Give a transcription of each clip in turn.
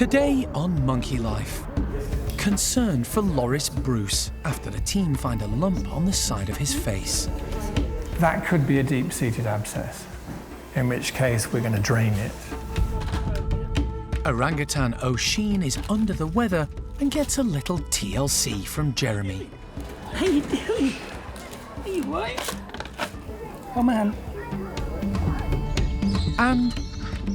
Today on Monkey Life, concern for Loris Bruce after the team find a lump on the side of his face. That could be a deep-seated abscess, in which case we're going to drain it. Orangutan Oshin is under the weather and gets a little TLC from Jeremy. How you doing? Are you right? Oh man. And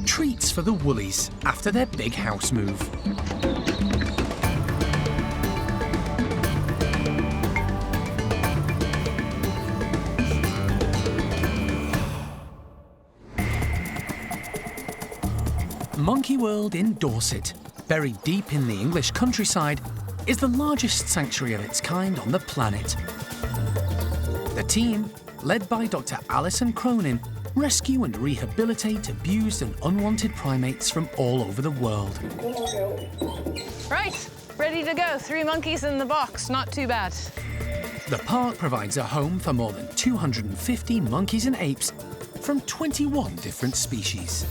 treats for the woolies after their big house move. Monkey World in Dorset, buried deep in the English countryside, is the largest sanctuary of its kind on the planet. The team, led by Dr. Alison Cronin, rescue and rehabilitate abused and unwanted primates from all over the world. Right, ready to go. 3 monkeys in the box, not too bad. The park provides a home for more than 250 monkeys and apes from 21 different species.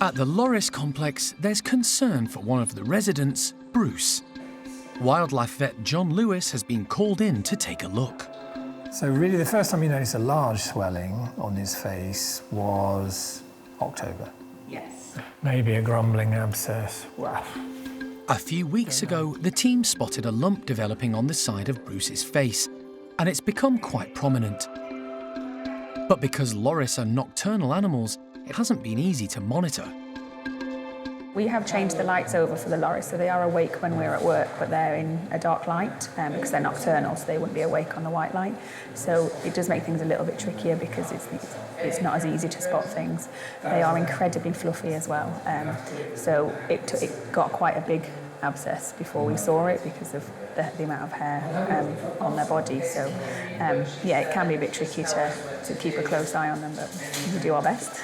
At the Loris complex, there's concern for one of the residents, Bruce. Wildlife vet John Lewis has been called in to take a look. So really the first time you noticed a large swelling on his face was October. Yes. Maybe a grumbling abscess. Wow. A few weeks ago, the team spotted a lump developing on the side of Bruce's face, and it's become quite prominent. But because loris are nocturnal animals, it hasn't been easy to monitor. We have changed the lights over for the loris, so they are awake when we're at work, but they're in a dark light because they're nocturnal, so they wouldn't be awake on the white light. So it does make things a little bit trickier because it's not as easy to spot things. They are incredibly fluffy as well, so it got quite a big abscess before we saw it because of the amount of hair on their body. So yeah, it can be a bit tricky to keep a close eye on them, but we do our best.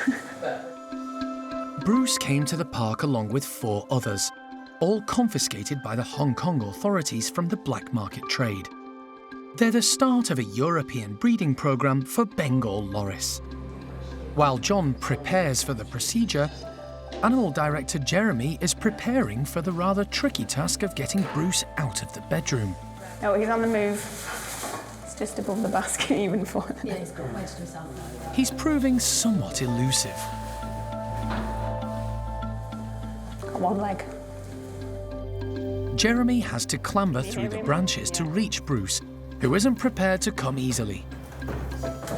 Bruce came to the park along with 4 others, all confiscated by the Hong Kong authorities from the black market trade. They're the start of a European breeding program for Bengal loris. While John prepares for the procedure, Animal Director Jeremy is preparing for the rather tricky task of getting Bruce out of the bedroom. Oh, he's on the move. It's just above the basket even for him. Yeah, he's got most of himself. He's proving somewhat elusive. Got one leg. Jeremy has to clamber through the branches to reach Bruce, who isn't prepared to come easily.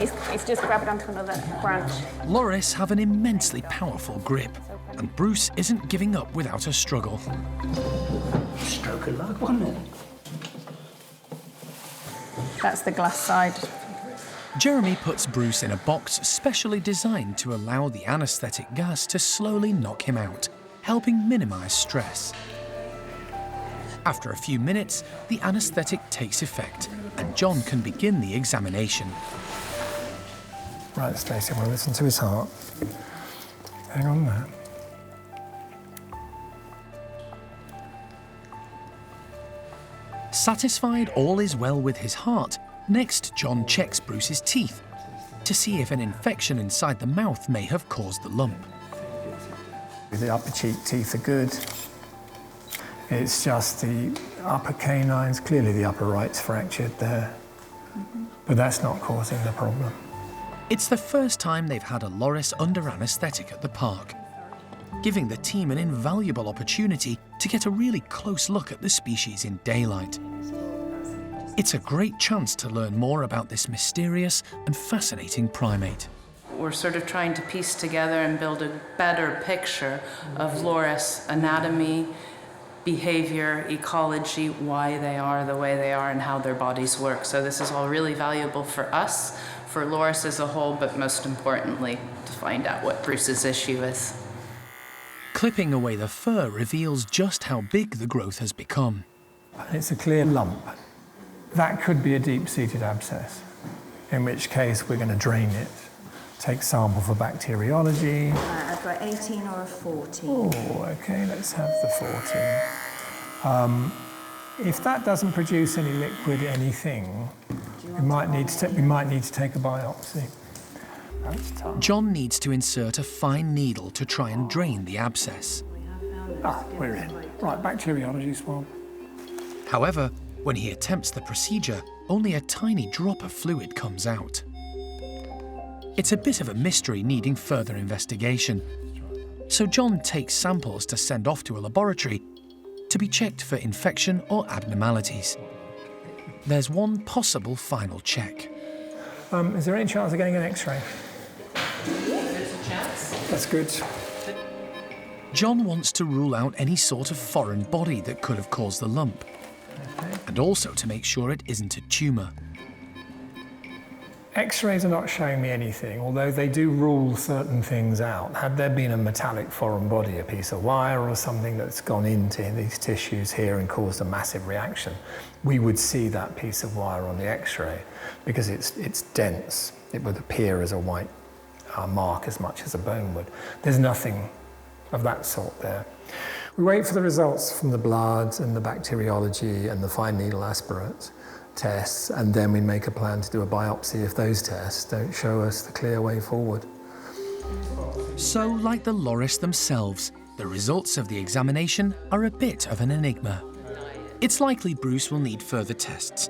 He's just grabbed onto another branch. Loris have an immensely powerful grip, and Bruce isn't giving up without a struggle. Stroke of luck, wasn't it? That's the glass side. Jeremy puts Bruce in a box specially designed to allow the anaesthetic gas to slowly knock him out, helping minimise stress. After a few minutes, the anaesthetic takes effect, and John can begin the examination. Right, Stacey, we'll listen to his heart. Hang on there. Satisfied all is well with his heart, next John checks Bruce's teeth to see if an infection inside the mouth may have caused the lump. The upper cheek teeth are good. It's just the upper canines, clearly the upper right's fractured there. But that's not causing the problem. It's the first time they've had a loris under anaesthetic at the park, giving the team an invaluable opportunity to get a really close look at the species in daylight. It's a great chance to learn more about this mysterious and fascinating primate. We're sort of trying to piece together and build a better picture of loris anatomy, behavior, ecology, why they are the way they are, and how their bodies work. So this is all really valuable for us, for loris as a whole, but most importantly, to find out what Bruce's issue is. Clipping away the fur reveals just how big the growth has become. It's a clear lump. That could be a deep-seated abscess, in which case we're going to drain it. Take sample for bacteriology. I've got 18 or a 14. Oh, okay, let's have the 14. If that doesn't produce any liquid, anything, we might need to take a biopsy. That's tough. John needs to insert a fine needle to try and drain the abscess. Ah, we're in. Right, bacteriology swab. However, when he attempts the procedure, only a tiny drop of fluid comes out. It's a bit of a mystery needing further investigation. So John takes samples to send off to a laboratory to be checked for infection or abnormalities. There's one possible final check. Is there any chance of getting an X-ray? There's a chance. That's good. John wants to rule out any sort of foreign body that could have caused the lump, and also to make sure it isn't a tumour. X-rays are not showing me anything, although they do rule certain things out. Had there been a metallic foreign body, a piece of wire or something that's gone into these tissues here and caused a massive reaction, we would see that piece of wire on the X-ray because it's dense. It would appear as a white mark as much as a bone would. There's nothing of that sort there. We wait for the results from the blood and the bacteriology and the fine needle aspirate tests, and then we make a plan to do a biopsy if those tests don't show us the clear way forward. So, like the loris themselves, the results of the examination are a bit of an enigma. It's likely Bruce will need further tests.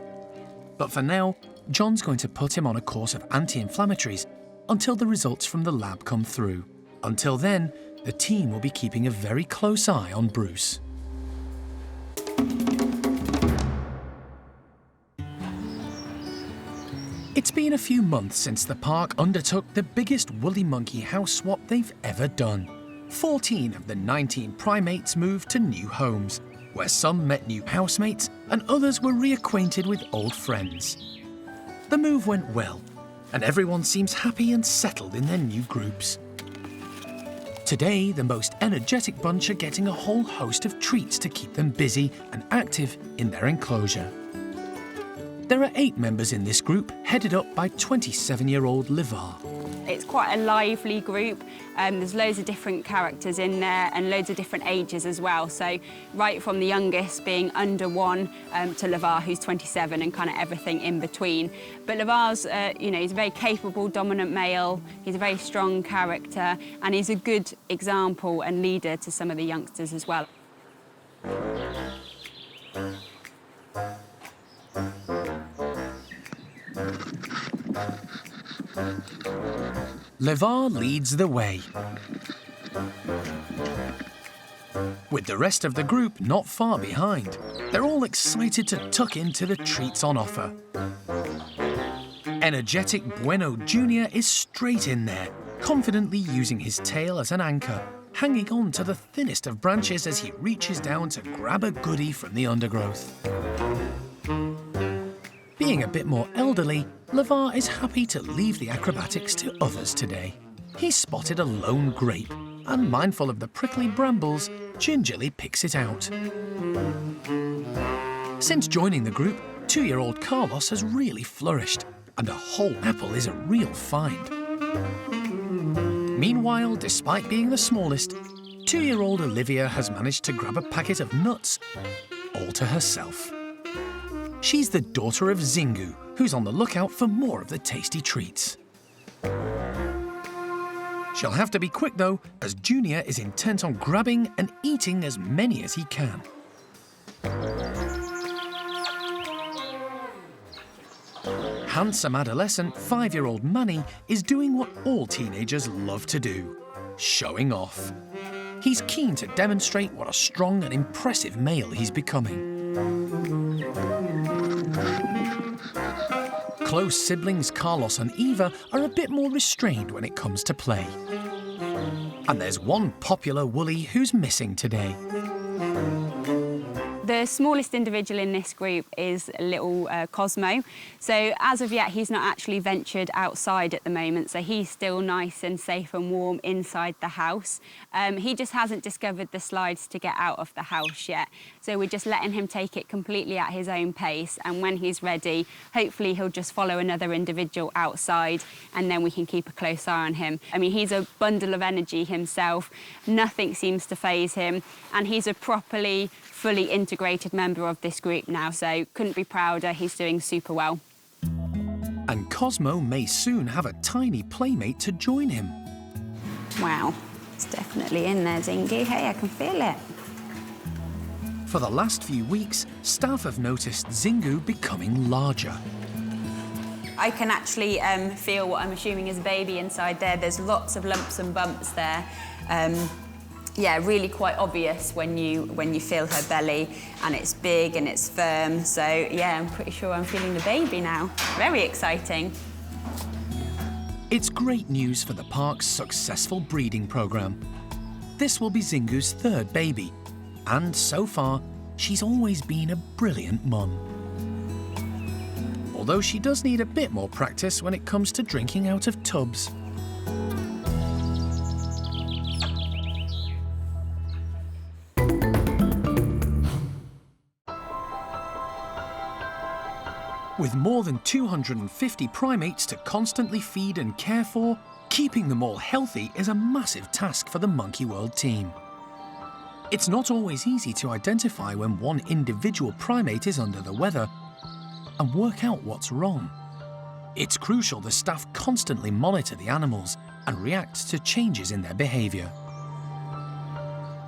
But for now, John's going to put him on a course of anti-inflammatories until the results from the lab come through. Until then, the team will be keeping a very close eye on Bruce. It's been a few months since the park undertook the biggest woolly monkey house swap they've ever done. 14 of the 19 primates moved to new homes, where some met new housemates and others were reacquainted with old friends. The move went well, and everyone seems happy and settled in their new groups. Today, the most energetic bunch are getting a whole host of treats to keep them busy and active in their enclosure. There are 8 members in this group, headed up by 27-year-old Levar. It's quite a lively group. There's loads of different characters in there and loads of different ages as well. So right from the youngest being under 1 to Levar, who's 27, and kind of everything in between. But Levar's, he's a very capable, dominant male. He's a very strong character, and he's a good example and leader to some of the youngsters as well. Levar leads the way, with the rest of the group not far behind. They're all excited to tuck into the treats on offer. Energetic Bueno Jr. is straight in there, confidently using his tail as an anchor, hanging on to the thinnest of branches as he reaches down to grab a goodie from the undergrowth. Being a bit more elderly, Levar is happy to leave the acrobatics to others today. He's spotted a lone grape, and mindful of the prickly brambles, gingerly picks it out. Since joining the group, 2-year-old Carlos has really flourished, and a whole apple is a real find. Meanwhile, despite being the smallest, 2-year-old Olivia has managed to grab a packet of nuts all to herself. She's the daughter of Zingu, who's on the lookout for more of the tasty treats. She'll have to be quick though, as Junior is intent on grabbing and eating as many as he can. Handsome adolescent 5-year-old Manny is doing what all teenagers love to do, showing off. He's keen to demonstrate what a strong and impressive male he's becoming. Close siblings Carlos and Eva are a bit more restrained when it comes to play. And there's one popular woolly who's missing today. The smallest individual in this group is little Cosmo. So as of yet, he's not actually ventured outside at the moment. So he's still nice and safe and warm inside the house. He just hasn't discovered the slides to get out of the house yet. So we're just letting him take it completely at his own pace. And when he's ready, hopefully he'll just follow another individual outside, and then we can keep a close eye on him. I mean, he's a bundle of energy himself. Nothing seems to faze him. And he's a fully integrated integrated member of this group now, so couldn't be prouder. He's doing super well. And Cosmo may soon have a tiny playmate to join him. Wow, it's definitely in there, Zingy. Hey, I can feel it. For the last few weeks, staff have noticed Zingu becoming larger. I can actually feel what I'm assuming is a baby inside there. There's lots of lumps and bumps there. Yeah, really quite obvious when you feel her belly, and it's big and it's firm. So yeah, I'm pretty sure I'm feeling the baby now. Very exciting. It's great news for the park's successful breeding program. This will be Zingu's third baby, and so far, she's always been a brilliant mum. Although she does need a bit more practice when it comes to drinking out of tubs. With more than 250 primates to constantly feed and care for, keeping them all healthy is a massive task for the Monkey World team. It's not always easy to identify when one individual primate is under the weather and work out what's wrong. It's crucial the staff constantly monitor the animals and react to changes in their behaviour.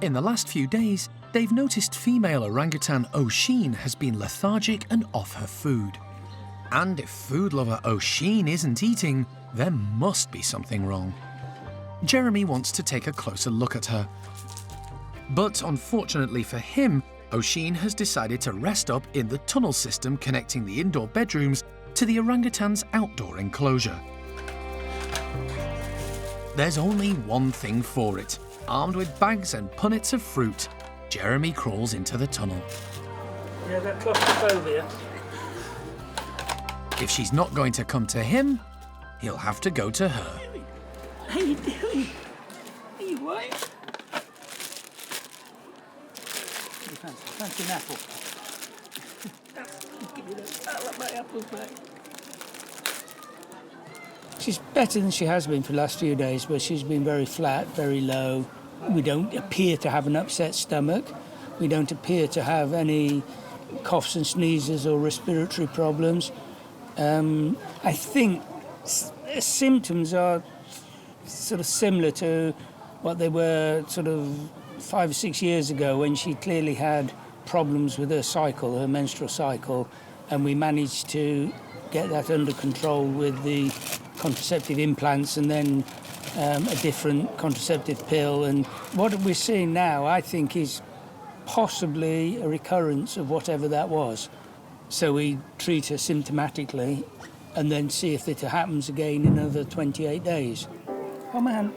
In the last few days, they've noticed female orangutan Oshine has been lethargic and off her food. And if food lover Oshine isn't eating, there must be something wrong. Jeremy wants to take a closer look at her. But unfortunately for him, Oshine has decided to rest up in the tunnel system connecting the indoor bedrooms to the orangutan's outdoor enclosure. There's only one thing for it. Armed with bags and punnets of fruit, Jeremy crawls into the tunnel. Yeah, that claustrophobia. If she's not going to come to him, he'll have to go to her. How you doing? Are you right? Fancy an apple. Give me that. I love my apples back. She's better than she has been for the last few days, but she's been very flat, very low. We don't appear to have an upset stomach. We don't appear to have any coughs and sneezes or respiratory problems. I think symptoms are sort of similar to what they were sort of 5 or 6 years ago, when she clearly had problems with her cycle, her menstrual cycle, and we managed to get that under control with the contraceptive implants and then a different contraceptive pill. And what we're seeing now, I think, is possibly a recurrence of whatever that was. So we treat her symptomatically and then see if it happens again in another 28 days. Oh, man.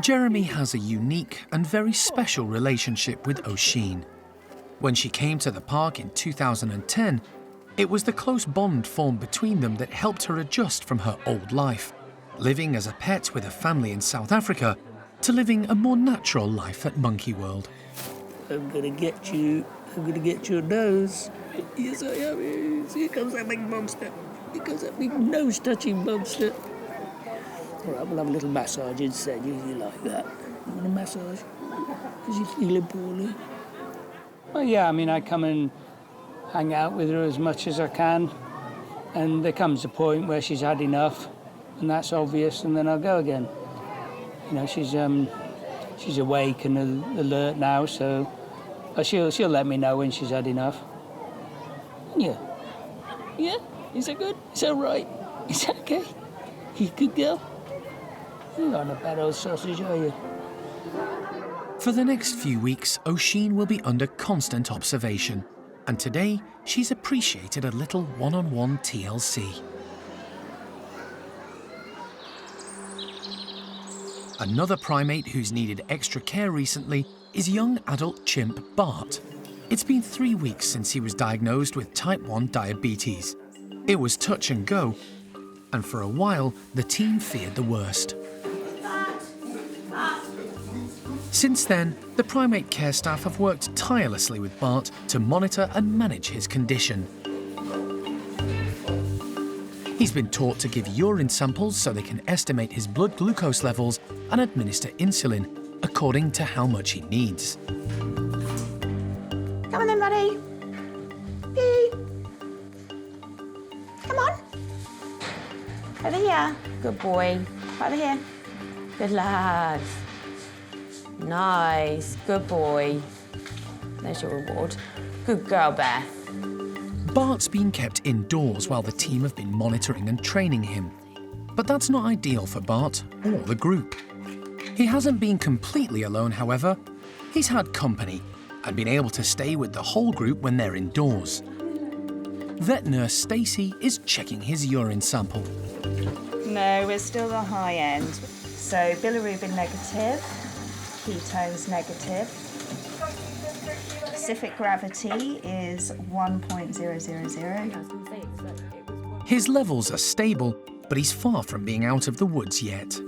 Jeremy has a unique and very special relationship with Oshine. When she came to the park in 2010, it was the close bond formed between them that helped her adjust from her old life, living as a pet with a family in South Africa, to living a more natural life at Monkey World. I'm gonna get you. I'm gonna get your nose. Yes, I am. Here comes that big monster. Here comes that big nose-touching monster. All right, we'll have a little massage instead. You like that? You want a massage? Because you're feeling poorly. Well, yeah, I mean, I come and hang out with her as much as I can, and there comes a point where she's had enough, and that's obvious, and then I'll go again. You know, she's awake and alert now, so she'll let me know when she's had enough. Yeah. Yeah? Is that good? Is that right? Is that okay? You good girl? You're not a bad old sausage, are you? For the next few weeks, Oshine will be under constant observation, and today she's appreciated a little one-on-one TLC. Another primate who's needed extra care recently is young adult chimp Bart. It's been 3 weeks since he was diagnosed with type 1 diabetes. It was touch and go, and for a while the team feared the worst. Since then, the primate care staff have worked tirelessly with Bart to monitor and manage his condition. He's been taught to give urine samples so they can estimate his blood glucose levels and administer insulin according to how much he needs. Come on then, buddy. Pee. Come on. Over here. Good boy. Over here. Good lad. Nice. Good boy. There's your reward. Good girl, Beth. Bart's been kept indoors while the team have been monitoring and training him. But that's not ideal for Bart or the group. He hasn't been completely alone, however. He's had company and been able to stay with the whole group when they're indoors. Vet nurse Stacey is checking his urine sample. No, we're still the high end. So bilirubin negative, ketones negative. Specific gravity is 1.000. His levels are stable, but he's far from being out of the woods yet.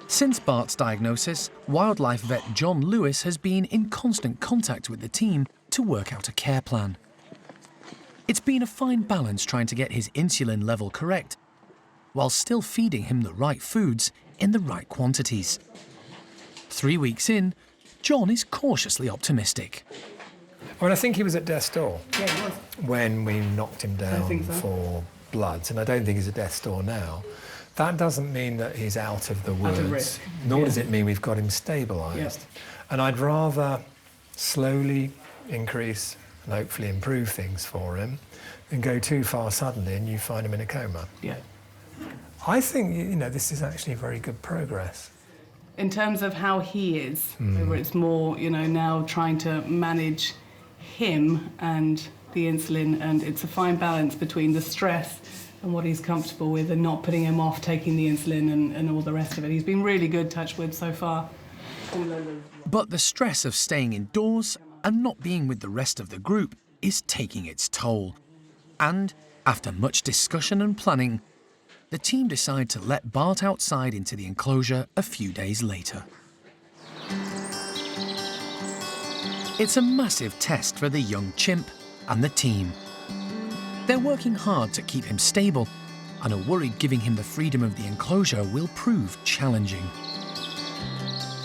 Since Bart's diagnosis, wildlife vet John Lewis has been in constant contact with the team to work out a care plan. It's been a fine balance trying to get his insulin level correct, while still feeding him the right foods in the right quantities. 3 weeks in, John is cautiously optimistic. Well, I think he was at death's door Yeah, he was. when we knocked him down think so. for bloods, and I don't think he's at death's door now. That doesn't mean that he's out of the woods, risk. nor Yeah. does it mean we've got him stabilised. Yeah. And I'd rather slowly increase and hopefully improve things for him than go too far suddenly and you find him in a coma. Yeah. I think, you know, this is actually very good progress. In terms of how he is, whether it's more, you know, now trying to manage him and the insulin, and it's a fine balance between the stress and what he's comfortable with and not putting him off taking the insulin and all the rest of it. He's been really good, touch wood, so far. But the stress of staying indoors and not being with the rest of the group is taking its toll. And after much discussion and planning, the team decide to let Bart outside into the enclosure a few days later. It's a massive test for the young chimp and the team. They're working hard to keep him stable and are worried giving him the freedom of the enclosure will prove challenging.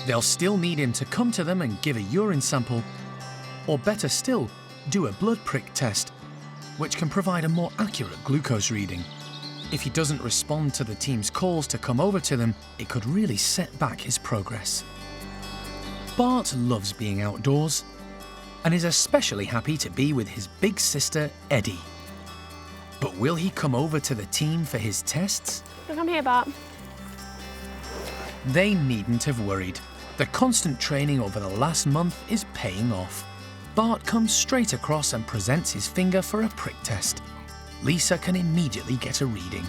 They'll still need him to come to them and give a urine sample, or better still, do a blood prick test, which can provide a more accurate glucose reading. If he doesn't respond to the team's calls to come over to them, it could really set back his progress. Bart loves being outdoors and is especially happy to be with his big sister, Eddie. But will he come over to the team for his tests? Come here, Bart. They needn't have worried. The constant training over the last month is paying off. Bart comes straight across and presents his finger for a prick test. Lisa can immediately get a reading.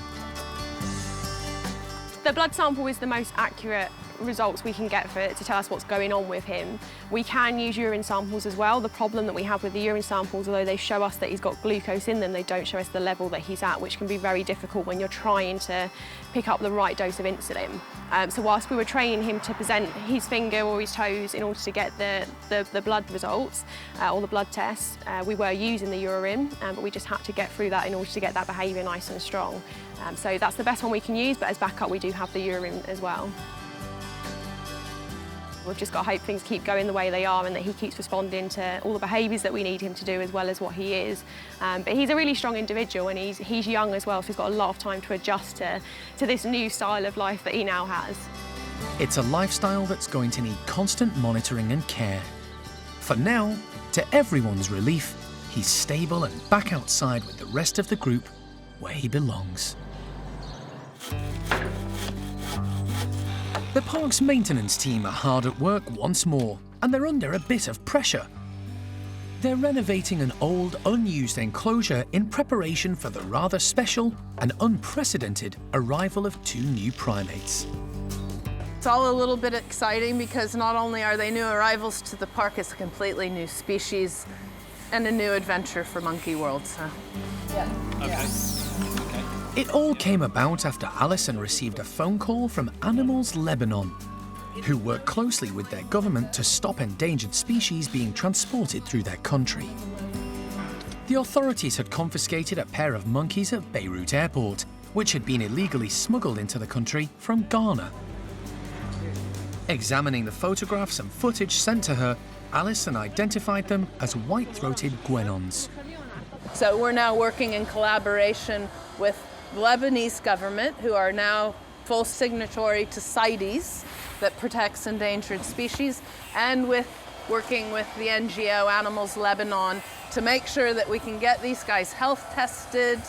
The blood sample is the most accurate results we can get for it to tell us what's going on with him. We can use urine samples as well. The problem that we have with the urine samples, although they show us that he's got glucose in them, they don't show us the level that he's at, which can be very difficult when you're trying to pick up the right dose of insulin. So whilst we were training him to present his finger or his toes in order to get the blood results or the blood tests, we were using the urine, but we just had to get through that in order to get that behaviour nice and strong. So that's the best one we can use, but as backup we do have the urine as well. We've just got to hope things keep going the way they are and that he keeps responding to all the behaviours that we need him to do as well as what he is. But he's a really strong individual and he's young as well, so he's got a lot of time to adjust to this new style of life that he now has. It's a lifestyle that's going to need constant monitoring and care. For now, to everyone's relief, he's stable and back outside with the rest of the group where he belongs. The park's maintenance team are hard at work once more, and they're under a bit of pressure. They're renovating an old, unused enclosure in preparation for the rather special and unprecedented arrival of 2 new primates. It's all a little bit exciting because not only are they new arrivals to the park, it's a completely new species and a new adventure for Monkey World. So. It all came about after Alison received a phone call from Animals Lebanon, who work closely with their government to stop endangered species being transported through their country. The authorities had confiscated a pair of monkeys at Beirut Airport, which had been illegally smuggled into the country from Ghana. Examining the photographs and footage sent to her, Alison identified them as white-throated guenons. So we're now working in collaboration with the Lebanese government, who are now full signatory to CITES, that protects endangered species, and working with the NGO Animals Lebanon to make sure that we can get these guys health tested,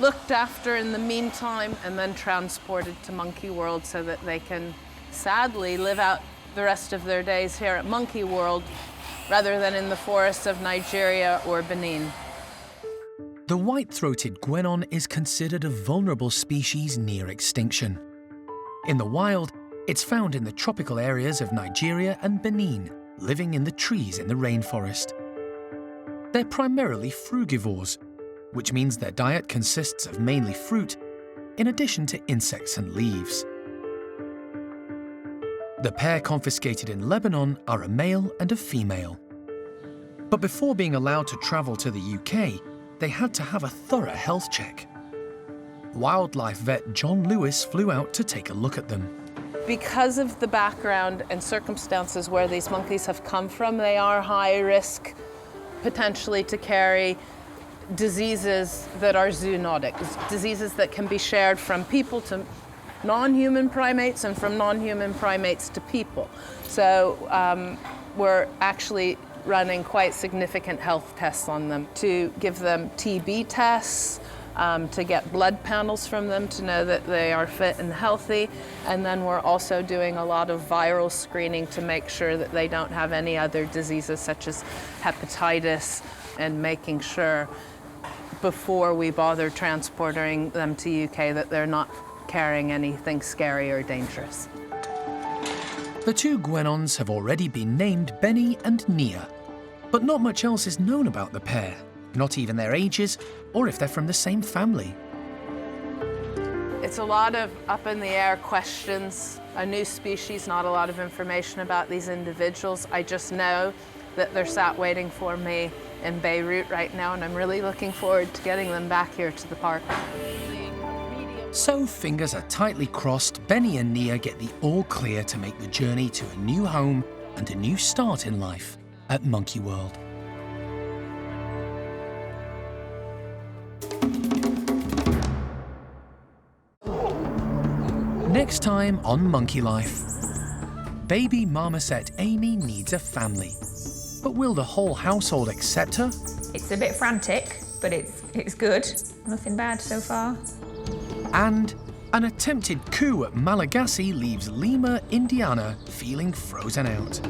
looked after in the meantime, and then transported to Monkey World so that they can sadly live out the rest of their days here at Monkey World rather than in the forests of Nigeria or Benin. The white-throated guenon is considered a vulnerable species near extinction. In the wild, it's found in the tropical areas of Nigeria and Benin, living in the trees in the rainforest. They're primarily frugivores, which means their diet consists of mainly fruit, in addition to insects and leaves. The pair confiscated in Lebanon are a male and a female. But before being allowed to travel to the UK, they had to have a thorough health check. Wildlife vet John Lewis flew out to take a look at them. Because of the background and circumstances where these monkeys have come from, they are high risk potentially to carry diseases that are zoonotic, diseases that can be shared from people to non-human primates and from non-human primates to people. So we're actually running quite significant health tests on them to give them TB tests, to get blood panels from them to know that they are fit and healthy. And then we're also doing a lot of viral screening to make sure that they don't have any other diseases such as hepatitis, and making sure before we bother transporting them to UK that they're not carrying anything scary or dangerous. The two guenons have already been named Benny and Nia, but not much else is known about the pair, not even their ages or if they're from the same family. It's a lot of up in the air questions, a new species, not a lot of information about these individuals. I just know that they're sat waiting for me in Beirut right now, and I'm really looking forward to getting them back here to the park. So fingers are tightly crossed, Benny and Nia get the all clear to make the journey to a new home and a new start in life at Monkey World. Next time on Monkey Life, baby marmoset Amy needs a family. But will the whole household accept her? It's a bit frantic, but it's good. Nothing bad so far. And an attempted coup at Malagasy leaves Lima, Indiana, feeling frozen out.